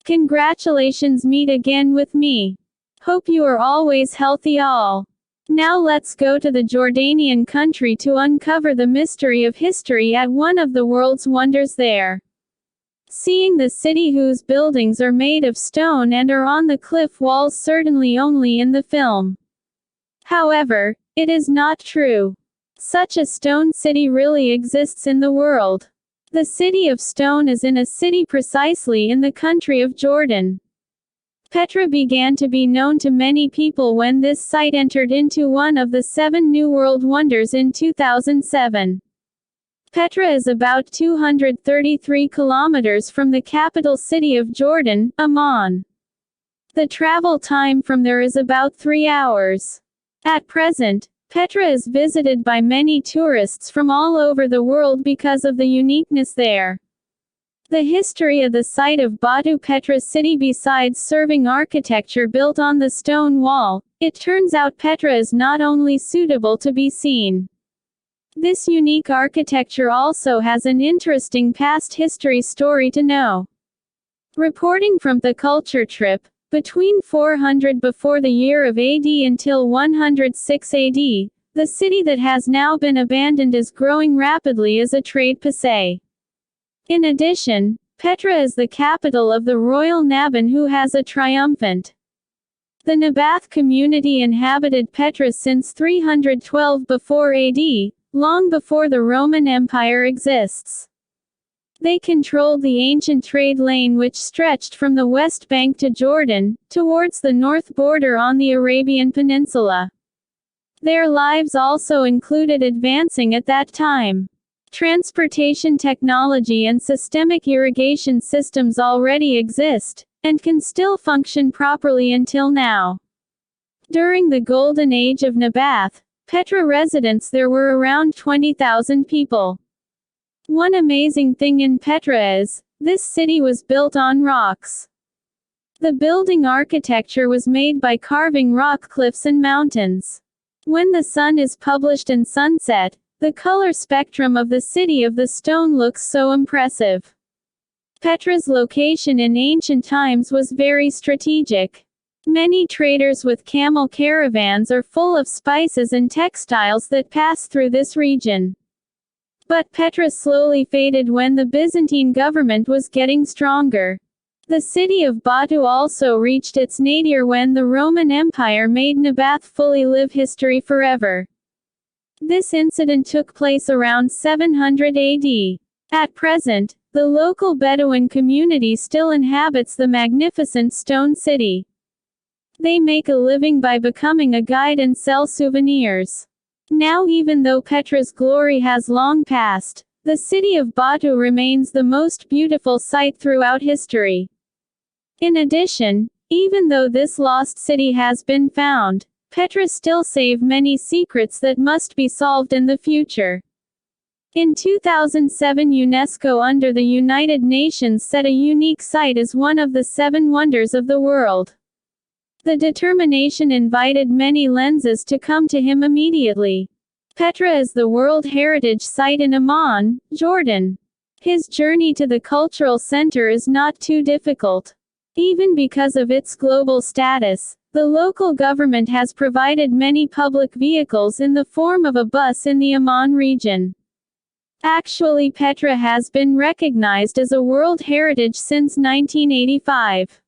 Congratulations, meet again with me. Hope you are always healthy all. Now let's go to the Jordanian country to uncover the mystery of history at one of the world's wonders there. Seeing the city whose buildings are made of stone and are on the cliff walls certainly only in the film. However, it is not true. Such a stone city really exists in the world. The city of stone is in a city precisely in the country of Jordan. Petra began to be known to many people when this site entered into one of the 7 New World Wonders in 2007. Petra is about 233 kilometers from the capital city of Jordan, Amman. The travel time from there is about 3 hours. At present, Petra is visited by many tourists from all over the world because of the uniqueness there. The history of the site of Batu Petra city. Besides serving architecture built on the stone wall, it turns out Petra is not only suitable to be seen. This unique architecture also has an interesting past history story to know. Reporting from the culture trip, between 400 before the year of AD until 106 AD, the city that has now been abandoned is growing rapidly as a trade passé. In addition, Petra is the capital of the royal Naban, who has a triumphant. The Nabath community inhabited Petra since 312 before AD, long before the Roman Empire exists. They controlled the ancient trade lane which stretched from the west bank to Jordan, towards the north border on the Arabian Peninsula. Their lives also included advancing at that time. Transportation technology and systemic irrigation systems already exist, and can still function properly until now. During the golden age of Nabath, Petra residents there were around 20,000 people. One amazing thing in Petra is, this city was built on rocks. The building architecture was made by carving rock cliffs and mountains. When the sun is published and sunset, the color spectrum of the city of the stone looks so impressive. Petra's location in ancient times was very strategic. Many traders with camel caravans are full of spices and textiles that pass through this region. But Petra slowly faded when the Byzantine government was getting stronger. The city of Batu also reached its nadir when the Roman Empire made Nabath fully live history forever. This incident took place around 700 AD. At present, the local Bedouin community still inhabits the magnificent stone city. They make a living by becoming a guide and sell souvenirs. Now, even though Petra's glory has long passed, the city of Batu remains the most beautiful sight throughout history. In addition, even though this lost city has been found, Petra still saves many secrets that must be solved in the future. In 2007, UNESCO under the United Nations set a unique site as one of the 7 wonders of the world. The determination invited many lenses to come to him immediately. Petra is the World Heritage Site in Amman, Jordan. His journey to the cultural center is not too difficult. Even because of its global status, the local government has provided many public vehicles in the form of a bus in the Amman region. Actually, Petra has been recognized as a World Heritage since 1985.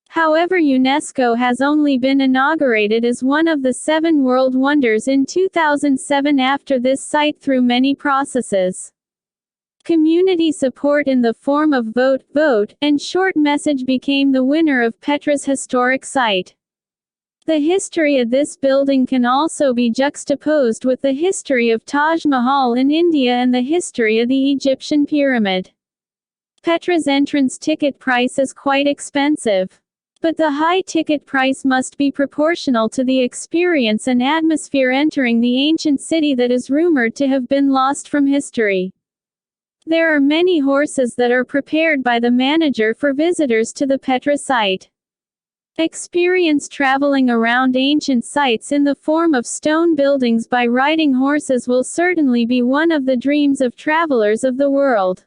However, UNESCO has only been inaugurated as one of the 7 World Wonders in 2007 after this site through many processes. Community support in the form of vote, and short message became the winner of Petra's historic site. The history of this building can also be juxtaposed with the history of Taj Mahal in India and the history of the Egyptian pyramid. Petra's entrance ticket price is quite expensive. But the high ticket price must be proportional to the experience and atmosphere entering the ancient city that is rumored to have been lost from history. There are many horses that are prepared by the manager for visitors to the Petra site. Experience traveling around ancient sites in the form of stone buildings by riding horses will certainly be one of the dreams of travelers of the world.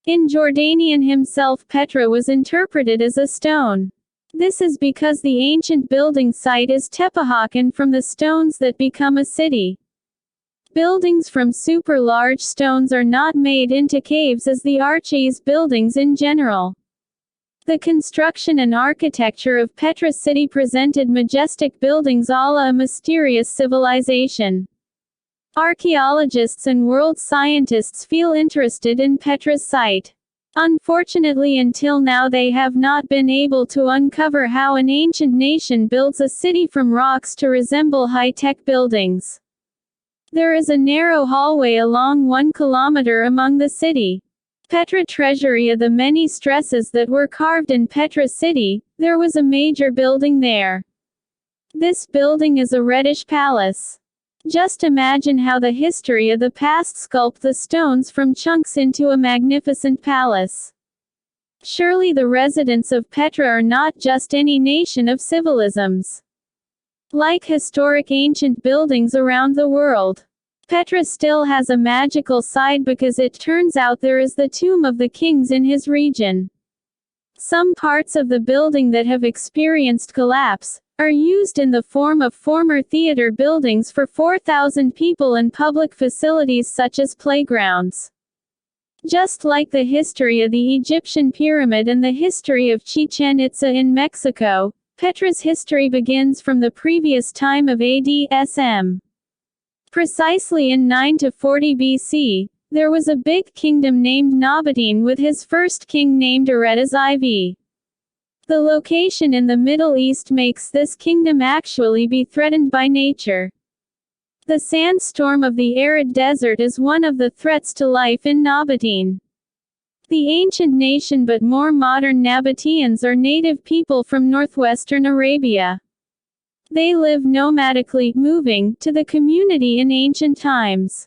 In Jordanian himself, Petra was interpreted as a stone. This is because the ancient building site is tepehakan from the stones that become a city. Buildings from super large stones are not made into caves as the arches buildings in general. The construction and architecture of Petra city presented majestic buildings a la a mysterious civilization. Archaeologists and world scientists feel interested in Petra's site. Unfortunately, until now they have not been able to uncover how an ancient nation builds a city from rocks to resemble high-tech buildings. There is a narrow hallway along 1 kilometer among the city. Petra treasury. Of the many stresses that were carved in Petra city, there was a major building there. This building is a reddish palace. Just imagine how the history of the past sculpt the stones from chunks into a magnificent palace. Surely the residents of Petra are not just any nation of civilisms. Like historic ancient buildings around the world, Petra still has a magical side because it turns out there is the tomb of the kings in his region. Some parts of the building that have experienced collapse are used in the form of former theater buildings for 4,000 people and public facilities such as playgrounds. Just like the history of the Egyptian pyramid and the history of Chichen Itza in Mexico, Petra's history begins from the previous time of AD-SM. Precisely in 9 to 40 BC, there was a big kingdom named Nabatean with his first king named Aretas IV. The location in the Middle East makes this kingdom actually be threatened by nature. The sandstorm of the arid desert is one of the threats to life in Nabatean. The ancient nation but more modern Nabateans are native people from northwestern Arabia. They live nomadically, moving to the community in ancient times.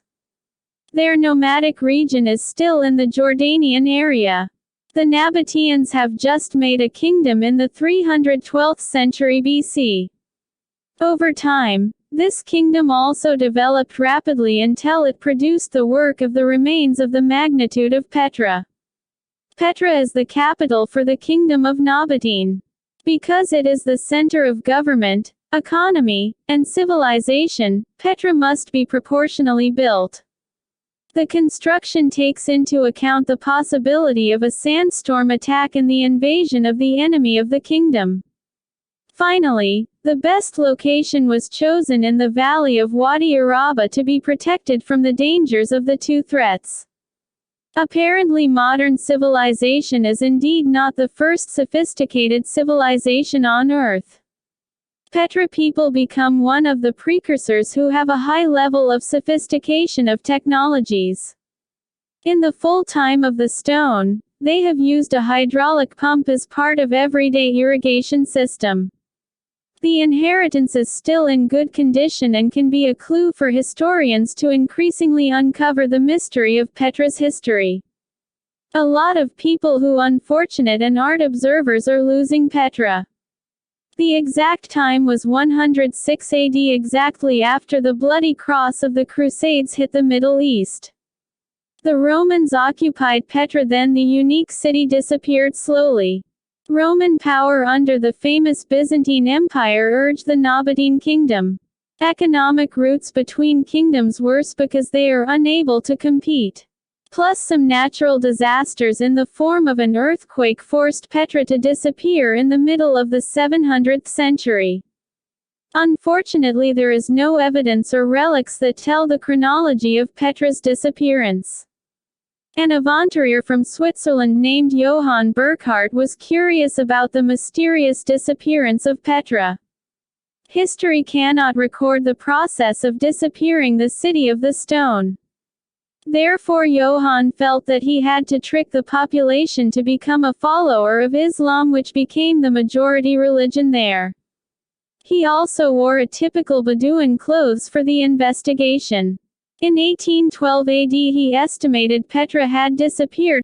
Their nomadic region is still in the Jordanian area. The Nabateans have just made a kingdom in the 312th century BC. Over time, this kingdom also developed rapidly until it produced the work of the remains of the magnitude of Petra. Petra is the capital for the kingdom of Nabatean. Because it is the center of government, economy, and civilization, Petra must be proportionally built. The construction takes into account the possibility of a sandstorm attack and the invasion of the enemy of the kingdom. Finally, the best location was chosen in the valley of Wadi Araba to be protected from the dangers of the two threats. Apparently modern civilization is indeed not the first sophisticated civilization on Earth. Petra people become one of the precursors who have a high level of sophistication of technologies. In the full time of the stone, they have used a hydraulic pump as part of everyday irrigation system. The inheritance is still in good condition and can be a clue for historians to increasingly uncover the mystery of Petra's history. A lot of people who unfortunate and art observers are losing Petra. The exact time was 106 AD, exactly after the bloody cross of the Crusades hit the Middle East. The Romans occupied Petra, then the unique city disappeared slowly. Roman power under the famous Byzantine Empire urged the Nabatean kingdom. Economic routes between kingdoms worse because they are unable to compete. Plus some natural disasters in the form of an earthquake forced Petra to disappear in the middle of the 700th century. Unfortunately, there is no evidence or relics that tell the chronology of Petra's disappearance. An aventurier from Switzerland named Johann Burckhardt was curious about the mysterious disappearance of Petra. History cannot record the process of disappearing the city of the stone. Therefore Johann felt that he had to trick the population to become a follower of Islam, which became the majority religion there. He also wore a typical Bedouin clothes for the investigation. In 1812 AD he estimated Petra had disappeared